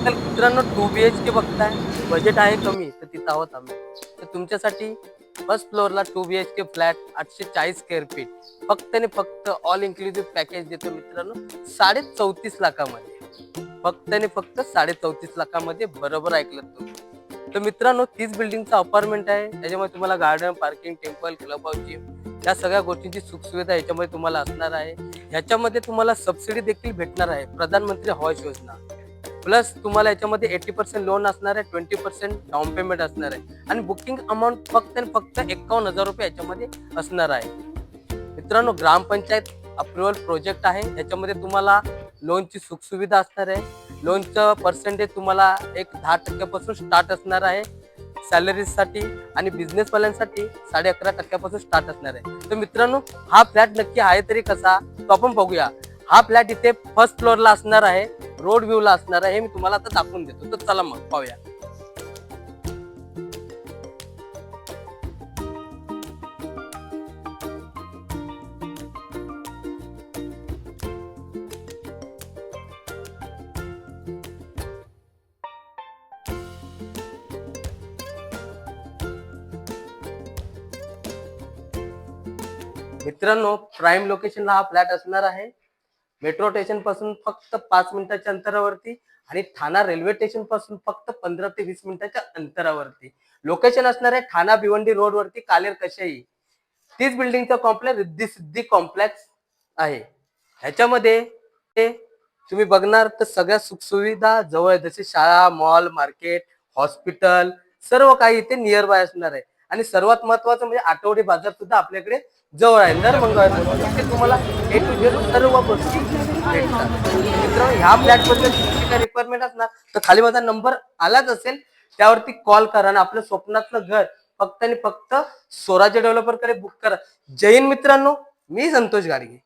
आजकाल मित्रांनो 2 BHK बघताय, बजेट आहे कमी तर तिथं आहोत आम्ही. तर तुमच्यासाठी फर्स्ट फ्लोअरला 2 BHK फ्लॅट 840 स्क्वेअर फीट फक्त आणि फक्त ऑल इन्क्लुसिव्ह पॅकेज देतो मित्रांनो 34.5 लाखामध्ये. फक्त आणि फक्त 34.5 लाखामध्ये, बरोबर ऐकलं तुम्ही. तर मित्रांनो तीच बिल्डिंगचा अपार्टमेंट आहे. त्याच्यामुळे तुम्हाला garden, parking, temple, club house, gym या सगळ्या गोष्टींची सुखसुविधा याच्यामध्ये तुम्हाला असणार आहे. ह्याच्यामध्ये तुम्हाला सबसिडी देखील भेटणार आहे, प्रधानमंत्री आवास योजना. प्लस तुम्हाला याच्यामध्ये 80% लोन असणार आहे, 20% डाऊन पेमेंट असणार आहे आणि बुकिंग अमाऊंट फक्त आणि फक्त 51,000 रुपये याच्यामध्ये असणार आहे. मित्रांनो ग्रामपंचायत अप्रुव्हल प्रोजेक्ट आहे. याच्यामध्ये तुम्हाला लोनची सुखसुविधा असणार आहे. लोनचं पर्सेंटेज तुम्हाला एक 10% स्टार्ट असणार आहे सॅलरीजसाठी आणि बिझनेसवाल्यांसाठी 11.5% स्टार्ट असणार आहे. तर मित्रांनो हा फ्लॅट नक्की आहे तरी कसा तो आपण बघूया. हा फ्लॅट इथे फर्स्ट फ्लोअरला असणार आहे, रोड व्ह्यूला असणार आहे. हे मी तुम्हाला आता दाखवून देतो. तर चला मग पाहूया. मित्रांनो प्राईम लोकेशनला हा फ्लॅट असणार आहे. मेट्रो स्टेशन पासून फक्त 5 मिनिटाच्या अंतरावरती आणि ठाणा रेल्वे स्टेशन पासून फक्त 15 ते 20 मिनिटाच्या अंतरावरती लोकेशन असणार आहे. ठाणा भिवंडी रोड वरती कालेर कशाई तीच बिल्डिंगचा कॉम्प्लेक्स रिद्धी सिद्धी कॉम्प्लेक्स आहे. ह्याच्यामध्ये ते तुम्ही बघणार तर सगळ्या सुखसुविधा जवळ आहे, जसे शाळा, मॉल, मार्केट, हॉस्पिटल सर्व काही इथे नियर बाय असणार आहे. आणि सर्वात महत्वाचं म्हणजे आठवडी बाजार सुद्धा आपल्याकडे जवळ आहे. दर मंगळवार इथे तुम्हाला A to Z सर्व गोष्टी भेटतात. मित्रांनो ह्या फ्लॅट बद्दल तुमची काही रिक्वायरमेंट असणार तर खाली माझा नंबर आलाच असेल, त्यावरती कॉल करा आणि आपलं स्वप्नातलं घर फक्त आणि फक्त स्वराज्य डेव्हलपर कडे बुक करा. जय हिंद मित्रांनो, मी संतोष गाडगे.